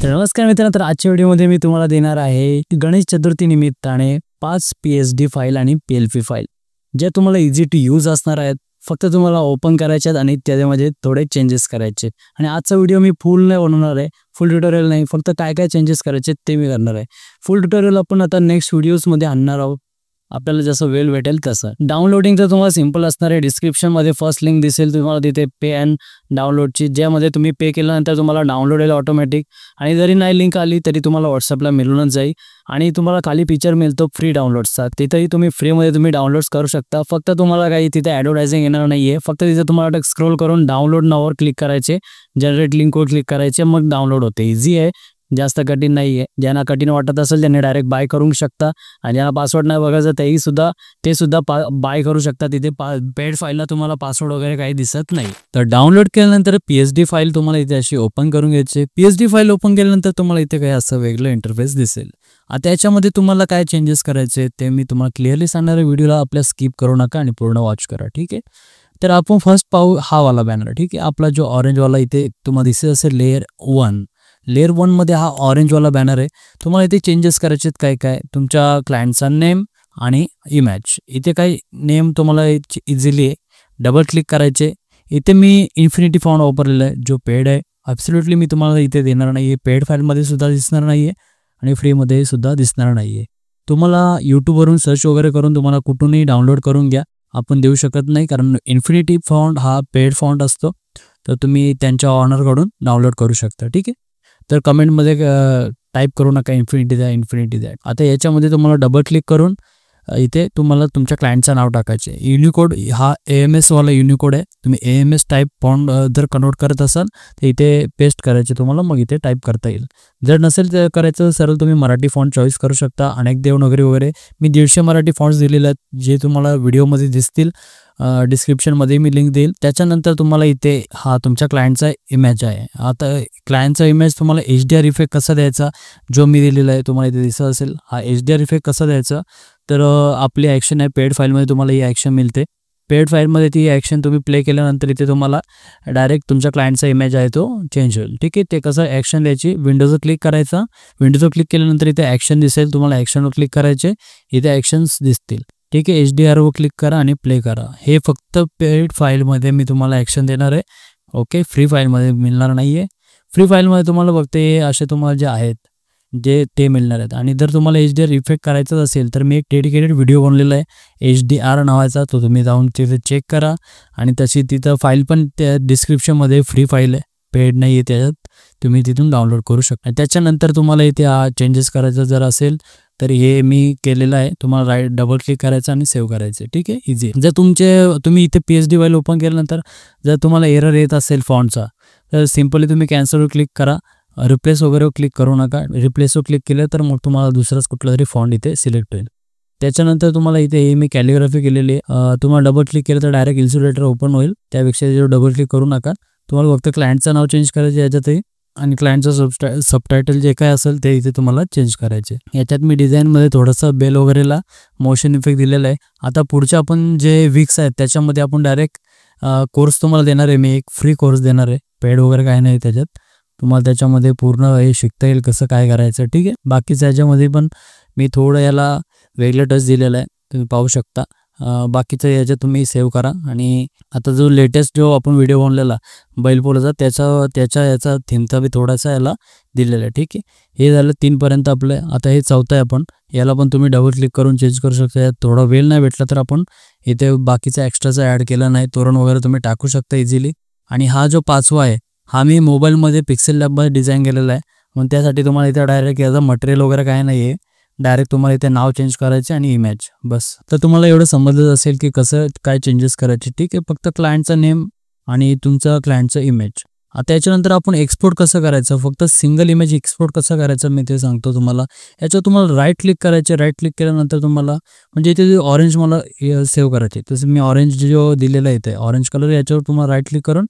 तर नमस्कार मित्रांनो, तर आजच्या व्हिडिओमध्ये मी तुम्हाला देणार आहे गणेश चतुर्थी निमित्ताने 5 PSD फाईल आणि PLP फाईल ज्या तुम्हाला इझी टू यूज असणार आहेत. फक्त तुम्हाला ओपन करायचे आहेत आणि त्यामध्ये थोडे चेंजेस करायचे. आणि आजचा व्हिडिओ मी फुल नाही बनवणार आहे, फुल ट्युटोरियल नाही, फक्त काय काय चेंजेस करायचे ते मी करणार आहे. फुल ट्युटोरियल आपण आता नेक्स्ट व्हिडिओजमध्ये आणणार आहोत, आपल्याला जसं वेळ भेटेल तसं. डाउनलोडिंग तर तुम्हाला सिंपल असणार आहे. डिस्क्रिप्शनमध्ये फर्स्ट लिंक दिसेल तुम्हाला, तिथे पे अँड डाउनलोडची, ज्यामध्ये तुम्ही पे केल्यानंतर तुम्हाला डाउनलोड होईल ऑटोमॅटिक. आणि जरी नाही लिंक आली तरी तुम्हाला व्हॉट्सअपला मिळूनच जाईल. आणि तुम्हाला खाली फीचर मिळतो फ्री डाउनलोड्सचा, तिथेही तुम्ही फ्रीमध्ये तुम्ही डाउनलोड्स करू शकता. फक्त तुम्हाला काही तिथे ॲडव्हर्टायझिंग येणार नाही आहे. फक्त तिथे तुम्हाला स्क्रोल करून डाउनलोड नावावर क्लिक करायचे, जनरेट लिंकवर क्लिक करायचे, मग डाउनलोड होते. इझी आहे, जास्त कठीण नाही आहे. ज्यांना कठीण वाटत असेल त्यांनी डायरेक्ट बाय करू शकता. आणि ज्यांना पासवर्ड नाही बघायचं ते सुद्धा बाय करू शकता. तिथे पेड फाईलला तुम्हाला पासवर्ड वगैरे काही दिसत नाही. तर डाउनलोड केल्यानंतर PSD फाईल तुम्हाला इथे अशी ओपन करून घ्यायची. PSD फाईल ओपन केल्यानंतर तुम्हाला इथे काही असं वेगळं इंटरफेस दिसेल. आता याच्यामध्ये तुम्हाला काय चेंजेस करायचे ते मी तुम्हाला क्लिअरली सांगणार आहे. व्हिडिओला आपल्या स्किप करू नका आणि पूर्ण वॉच करा, ठीक आहे. तर आपण फर्स्ट पाहू हा वाला बॅनर, ठीक आहे. आपला जो ऑरेंजवाला इथे तुम्हाला दिसत असेल लेअर 1 मध्ये हा ऑरेंजवाला बॅनर आहे. तुम्हाला इथे चेंजेस करायचे काय काय, तुमच्या क्लायंटचा नेम आणि इमेज. इथे काही नेम तुम्हाला इझिली डबल क्लिक करायचे. इथे मी इन्फिनिटी फॉन्ट वापरलेला आहे जो पेड आहे. ॲब्सोल्युटली मी तुम्हाला इथे देणार नाही आहे. पेड फाईलमध्ये सुद्धा दिसणार नाही आहे आणि फ्रीमध्ये सुद्धा दिसणार नाही आहे. तुम्हाला यूट्यूबवरून सर्च वगैरे करून तुम्हाला कुठूनही डाउनलोड करून घ्या, आपण देऊ शकत नाही, कारण इन्फिनिटी फॉन्ट हा पेड फॉन्ट असतो. तर तुम्ही त्यांच्या ऑनरकडून डाउनलोड करू शकता, ठीक आहे. तर कमेंटमध्ये टाईप करू नका इन्फिनिटी द्या. आता याच्यामध्ये तुम्हाला डबल क्लिक करून इथे तुम्हाला तुमच्या क्लायंटचं नाव टाकायचे. युनिकोड हा AMS वाला युनिकोड आहे. तुम्ही AMS टाईप फॉन्ट जर कन्वर्ट करत असाल तर इथे पेस्ट करायचे तुम्हाला, मग इथे टाईप करता येईल. जर नसेल तर करायचं सरळ तुम्ही मराठी फॉन्ट चॉईस करू शकता. अनेक देवनागरी वगैरे मी 150 मराठी फॉन्ट्स दिलेले आहेत, जे तुम्हाला व्हिडिओमध्ये दिसतील. डिस्क्रिप्शनमध्ये मी लिंक देईल. त्याच्यानंतर तुम्हाला इथे हा तुमच्या क्लायंटचा इमेज आहे. आता क्लायंटचा इमेज तुम्हाला HDR इफेक्ट कसा द्यायचा, जो मी दिलेला आहे तुम्हाला इथे दिसत असेल. हा HDR इफेक्ट कसा द्यायचा, तर आपली ॲक्शन आहे पेड फाईलमध्ये तुम्हाला ही ॲक्शन मिळते. पेड फाईलमध्ये ती ॲक्शन तुम्ही प्ले केल्यानंतर इथे तुम्हाला डायरेक्ट तुमच्या क्लायंटचा इमेज आहे तो चेंज होईल, ठीक आहे. ते कसं ॲक्शन द्यायची, विंडोजवर क्लिक करायचा. विंडोजवर क्लिक केल्यानंतर इथे ॲक्शन दिसेल, तुम्हाला ॲक्शनवर क्लिक करायचे, इथे ॲक्शन्स दिसतील, ठीक आहे. HDRवर क्लिक करा आणि प्ले करा. हे फक्त पेड फाईलमध्ये मी तुम्हाला ॲक्शन देणार आहे, ओके. फ्री फाईलमध्ये मिळणार नाही आहे. फ्री फाईलमध्ये तुम्हाला फक्त हे असे तुम्हाला जे आहेत ते मिळणार आहेत. आणि जर तुम्हाला HDR इफेक्ट करायचाच असेल तर मी एक डेडिकेटेड व्हिडिओ बनवलेला आहे HDR नावाचा, तो तुम्ही जाऊन तिथे चेक करा. आणि तशी तिथं फाईल पण त्या डिस्क्रिप्शनमध्ये फ्री फाईल आहे, पेड नाही आहे, त्याच्यात तुम्ही तिथून डाउनलोड करू शकता. त्याच्यानंतर तुम्हाला इथे चेंजेस करायचं जर असेल तर हे मी केलेलं आहे. तुम्हाला डबल क्लिक करायचं आणि सेव्ह करायचं, ठीक आहे. इझी. जर तुम्ही इथे PSD फाईल ओपन केल्यानंतर जर तुम्हाला एरर येत असेल फॉन्टचा, तर सिम्पली तुम्ही कॅन्सलवर क्लिक करा. रिप्लेस वगैरे क्लिक करू नका. रिप्लेसवर क्लिक केलं तर मग तुम्हाला दुसराच कुठला तरी फॉन्ट इथे सिलेक्ट होईल. त्याच्यानंतर तुम्हाला इथे हे मी कॅलिग्राफी केलेली आहे. तुम्हाला डबल क्लिक केलं तर डायरेक्ट इल्युस्ट्रेटर ओपन होईल. त्यापेक्षा डबल क्लिक करू नका. तुम्हाला फक्त क्लायंटचं नाव चेंज करायचं याच्यातही, आणि क्लायंटचं सबटायटल जे काय असेल ते इथे तुम्हाला चेंज करायचे. याच्यात मी डिझाईनमध्ये थोडंसं बेल वगैरेला मोशन इफेक्ट दिलेला आहे. आता पुढचे आपण जे वीक्स आहेत त्याच्यामध्ये आपण डायरेक्ट कोर्स तुम्हाला देणार आहे. मी एक फ्री कोर्स देणार आहे, पेड वगैरे काही नाही त्याच्यात. तुम्हाला त्याच्यामध्ये पूर्ण हे शिकता येईल कसं काय करायचं, ठीक आहे. बाकीचं याच्यामध्ये पण मी थोडं याला वेगळं टच दिलेलं आहे, तुम्ही पाहू शकता. बाकीचं याच्यात तुम्ही सेव्ह करा. आणि आता जो लेटेस्ट जो आपण व्हिडिओ बनलेला बैलपोळाचा याचा थीमचा बी थोडासा याला दिलेला आहे, ठीक आहे. हे झालं 3 पर्यंत आपलं. आता हे 4थं आहे, आपण याला पण तुम्ही डबल क्लिक करून चेंज करू शकता. यात थोडा वेळ नाही भेटला तर आपण इथे बाकीचा एक्स्ट्राचा ॲड केला नाही, तोरण वगैरे तुम्ही टाकू शकता इझिली. आणि हा जो 5वा आहे हा मी मोबाईलमध्ये पिक्सेल लॅबमध्ये डिझाईन केलेला आहे. मग त्यासाठी तुम्हाला इथे डायरेक्ट याचं मटेरियल वगैरे काय नाही आहे, डायरेक्ट तुम्हाला इथे नाव चेंज करायचे आणि इमेज, बस. तर तुम्हाला एवढं समजलं असेल की कसं काय चेंजेस करायचे, ठीक आहे. फक्त क्लायंटचा नेम आणि तुमचं क्लायंटचं इमेज. आता याच्यानंतर आपण एक्सपोर्ट कसं करायचं, फक्त सिंगल इमेज एक्सपोर्ट कसं करायचं मी ते सांगतो तुम्हाला. याच्यावर तुम्हाला राईट क्लिक करायचे. राईट क्लिक केल्यानंतर तुम्हाला म्हणजे इथे ऑरेंज मला सेव्ह करायचे, तसं मी ऑरेंज जो दिलेला आहे इथे ऑरेंज कलर, याच्यावर तुम्हाला राईट क्लिक करून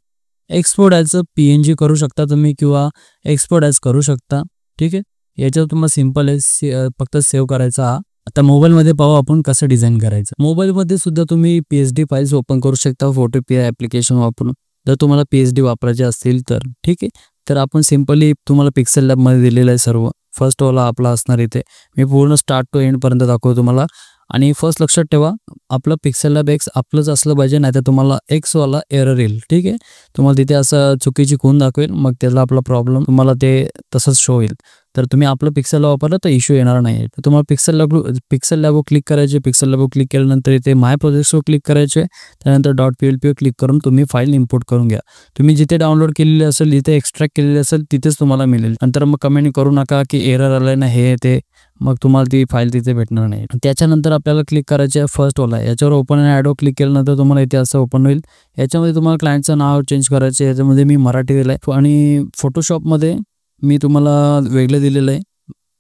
एक्सपोर्ट ॲज PNG करू शकता तुम्ही, किंवा एक्सपोर्ट ॲज करू शकता, ठीक आहे. याच्यावर तुम्हाला सिम्पल आहे फक्त सेव्ह करायचा. आता मोबाईलमध्ये पाहू आपण कसं डिझाईन करायचं. मोबाईलमध्ये सुद्धा तुम्ही PSD फाईल्स ओपन करू शकता फोटोपी ॲप्लिकेशन वापरून, जर तुम्हाला PSD वापरायचे असतील तर, ठीक आहे. तर आपण सिम्पली तुम्हाला पिक्सेल लॅबमध्ये दिलेलं आहे सर्व. फर्स्ट वाला आपला असणार इथे. मी पूर्ण स्टार्ट टू एंडपर्यंत दाखवतो तुम्हाला. आणि फर्स्ट लक्षात ठेवा, आपलं पिक्सेल लॅब एक्स आपलंच असलं पाहिजे, नाही तर तुम्हाला एक्सवाला एरर येईल. ठीक आहे, तुम्हाला तिथे असं चुकीची खून दाखवेल, मग त्याला आपला प्रॉब्लेम तुम्हाला ते तसंच शो होईल. तर तुम्ही आपलं पिक्सेल वापरलं तर इश्यू येणार नाही. तर तुम्हाला पिक्सेल लॅबवर क्लिक करायचे. पिक्सेल लॅबवर क्लिक केल्यानंतर इथे माय प्रोजेक्ट्सवर क्लिक करायचे. त्यानंतर .plp क्लिक करून तुम्ही फाईल इम्पोर्ट करून घ्या. तुम्ही जिथे डाउनलोड केलेली असेल, जिथे एक्स्ट्रॅक्ट केलेली असेल तिथेच तुम्हाला मिळेल. नंतर मग कमेंट करू नका की एरर आलं ना हे ते, मग तुम्हाला ती फाईल तिथे भेटणार नाही. त्याच्यानंतर आपल्याला क्लिक करायचे आहे फर्स्टवाला. याच्यावर ओपन आणि ॲडवर क्लिक केल्यानंतर तुम्हाला इथे असं ओपन होईल. याच्यामध्ये तुम्हाला क्लायंटचं नाव चेंज करायचं आहे. याच्यामध्ये मी मराठी दिलं आहे आणि फोटोशॉपमध्ये मी तुम्हाला वेगळं दिलेलं आहे.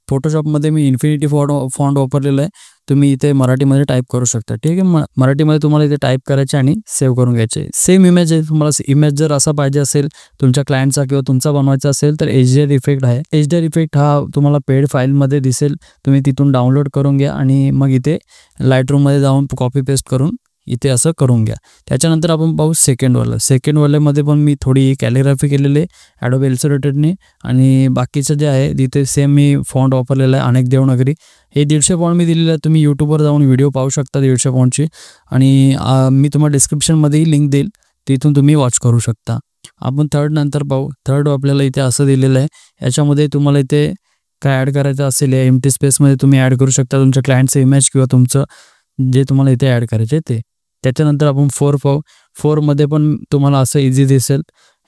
फोटोशॉपमध्ये मी इन्फिनिटी फॉन्ट वापरलेलं आहे. तुम्ही इथे मराठीमध्ये टाईप करू शकता. ठीक आहे, मराठीमध्ये तुम्हाला इथे टाईप करायचे आणि सेव्ह करून घ्यायचे. सेम इमेज आहे. तुम्हाला इमेज जर असा पाहिजे असेल तुमच्या क्लायंटचा किंवा तुमचा बनवायचा असेल तर HDR इफेक्ट आहे. HDR इफेक्ट हा तुम्हाला पेड फाईलमध्ये दिसेल. तुम्ही तिथून डाउनलोड करून घ्या आणि मग इथे लाईटरूममध्ये जाऊन कॉपी पेस्ट करून इथे असं करून घ्या. त्याच्यानंतर आपण पाहू सेकंडवाल्यामध्ये पण मी थोडी कॅलिग्राफी केलेली आहे ॲडोबे इलस्ट्रेटरने. आणि बाकीचं जे आहे तिथे सेम मी फॉन्ट वापरलेला आहे अनेक देवनागरी. हे 150 फॉन्ट मी दिलेलं आहे. तुम्ही यूट्यूबवर जाऊन व्हिडिओ पाहू शकता 150 फॉन्टची. आणि मी तुम्हाला डिस्क्रिप्शनमध्येही लिंक देईल, तिथून तुम्ही वॉच करू शकता. आपण थर्ड नंतर पाहू. थर्ड आपल्याला इथे असं दिलेलं आहे. याच्यामध्ये तुम्हाला इथे काय ॲड करायचं असेल या एम्प्टी स्पेसमध्ये तुम्ही ॲड करू शकता तुमच्या क्लायंटचं इमेज किंवा तुमचं जे तुम्हाला इथे ॲड करायचे ते. त्याच्यानंतर आपण 4 पाहू. 4मध्ये पण तुम्हाला असं इझी दिसेल.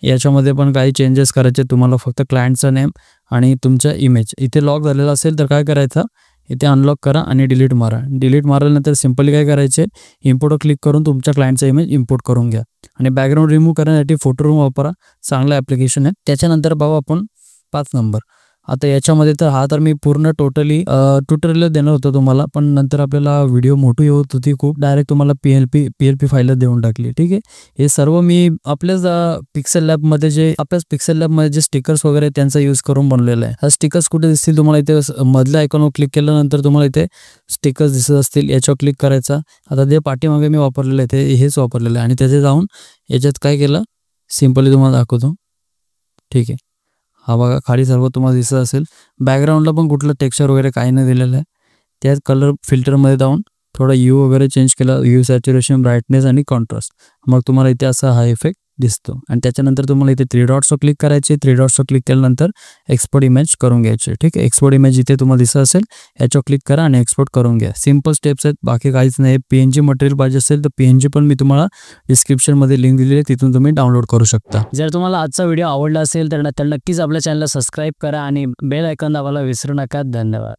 याच्यामध्ये पण काही चेंजेस करायचे तुम्हाला. फक्त क्लायंटचं नेम आणि तुमचं इमेज. इथे लॉक झालेलं असेल तर काय करायचं, इथे अनलॉक करा आणि डिलीट मारा. डिलीट मारल्यानंतर सिम्पली काय करायचे, इम्पोर्टवर क्लिक करून तुमच्या क्लायंटचा इमेज इम्पोर्ट करून घ्या. आणि बॅकग्राऊंड रिमूव्ह करण्यासाठी फोटो रूम वापरा, चांगलं ॲप्लिकेशन आहे. त्याच्यानंतर पाहू आपण 5 नंबर. आता याच्यामध्ये तर हा तर मी पूर्ण टोटली ट्युटोरियल देणार होतो तुम्हाला, पण नंतर आपल्याला व्हिडिओ मोठी होत होती खूप. डायरेक्ट तुम्हाला PLP फाईलच देऊन टाकली. ठीक आहे, हे सर्व मी आपल्याच पिक्सेल लॅबमध्ये जे स्टिकर्स वगैरे त्यांचा यूज करून बनलेलं आहे. हा स्टिकर्स कुठे दिसतील तुम्हाला, इथे मधल्या आयकॉनवर क्लिक केल्यानंतर तुम्हाला इथे स्टिकर्स दिसत असतील. याच्यावर क्लिक करायचा. आता जे पाठीमागे मी वापरलेलं आहे ते हेच वापरलेलं आहे. आणि त्याचे जाऊन याच्यात काय केलं सिम्पली तुम्हाला दाखवतो. ठीक आहे, हा बघा खाली सर्व तुम्हाला दिसत असेल. बॅकग्राऊंडला पण कुठलं टेक्स्चर वगैरे काही नाही दिलेलं आहे. त्यात कलर फिल्टरमध्ये जाऊन थोडा यू वगैरे चेंज केला, यू सॅच्युरेशन, ब्राईटनेस आणि कॉन्ट्रास्ट. मग तुम्हाला इथे असा हा इफेक्ट दिसतो. आणि त्याच्यानंतर तुम्हाला इथे 3 डॉट्सवर क्लिक करायचे. 3 डॉट्सवर क्लिक केल्यानंतर एक्सपोर्ट इमेज करून घ्यायचे. ठीक आहे, एक्सपोर्ट इमेज इथे तुम्हाला दिसत असेल, याच्यावर क्लिक करा आणि एक्सपोर्ट करून घ्या. सिम्पल स्टेप्स आहेत, बाकी काहीच नाही. PNG मटेरियल पाहिजे असेल तर PNG पण मी तुम्हाला डिस्क्रिप्शनमध्ये लिंक दिलेली आहे, तिथून तुम्ही डाउनलोड करू शकता. जर तुम्हाला आजचा व्हिडिओ आवडला असेल तर नक्कीच आपल्या चॅनलला सबस्क्राईब करा आणि बेल आयकॉन दाबायला विसरू नका. धन्यवाद.